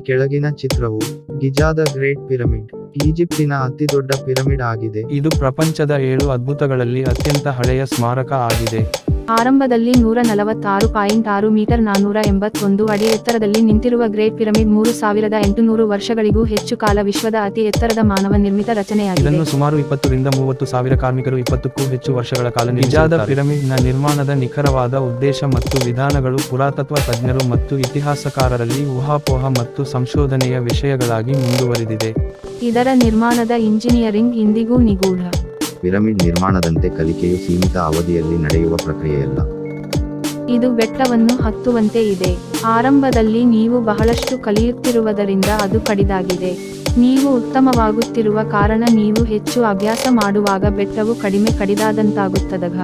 ಕೆಳಗಿನ ಚಿತ್ರವು ಗಿಜಾದ great pyramid ಈಜಿಪ್ಟಿನ ಅತಿದೊಡ್ಡ ಪಿರಮಿಡ್ ಆಗಿದೆ. ಇದು ಪ್ರಪಂಚದ 7 ಅದ್ಭುತಗಳಲ್ಲಿ ಅತ್ಯಂತ ಹಳೆಯ ಸ್ಮಾರಕ ಆಗಿದೆ. ಆರಂಭದಲ್ಲಿ 146.6 ಮೀಟರ್ 481 ಅಡಿ ಎತ್ತರದಲ್ಲಿ ನಿಂತಿರುವ ಗ್ರೇಟ್ ಪಿರಮಿಡ್ 3800 ವರ್ಷಗಳಿಗೂ ಹೆಚ್ಚು ಕಾಲ ವಿಶ್ವದ ಅತಿ ಎತ್ತರದ ಮಾನವ ನಿರ್ಮಿತ ರಚನೆಯಾಗಿದೆ. ಇದನ್ನು ಸುಮಾರು 20 ರಿಂದ 30 ಸಾವಿರ ಕಾರ್ಮಿಕರು 20ಕ್ಕೂ ಹೆಚ್ಚು ವರ್ಷಗಳ ಕಾಲ ಗಿಜಾದ ಪಿರಮಿಡ್ ನ ನಿರ್ಮಾಣದ ನಿಖರವಾದ ಉದ್ದೇಶ ಮತ್ತು ವಿಧಾನಗಳು ಪುರಾತತ್ವ ತಜ್ಞರು ಮತ್ತು ಇತಿಹಾಸಕಾರರಲ್ಲಿ ಊಹಾಪೋಹ ಮತ್ತು ಸಂಶೋಧನೆಯ ವಿಷಯಗಳಾಗಿ ಮುಂದುವರಿದಿದೆ. ಇದರ ನಿರ್ಮಾಣದ ಇಂಜಿನಿಯರಿಂಗ್ ಇಂದಿಗೂ ನಿಗೂಢ. ಪಿರಮಿಡ್ ನಿರ್ಮಾಣದಂತೆ ಕಲಿಕೆಯು ಸೀಮಿತ ಅವಧಿಯಲ್ಲಿ ನಡೆಯುವ ಪ್ರಕ್ರಿಯೆಯಲ್ಲ. ಇದು ಬೆಟ್ಟವನ್ನು ಹತ್ತುವಂತೆ ಇದೆ. ಆರಂಭದಲ್ಲಿ ನೀವು ಬಹಳಷ್ಟು ಕಲಿಯುತ್ತಿರುವುದರಿಂದ ಅದು ಕಡಿದಾಗಿದೆ. ನೀವು ಉತ್ತಮವಾಗುತ್ತಿರುವ ಕಾರಣ ನೀವು ಹೆಚ್ಚು ಅಭ್ಯಾಸ ಮಾಡುವಾಗ ಬೆಟ್ಟವು ಕಡಿಮೆ ಕಡಿದಾದಂತಾಗುತ್ತದಗ.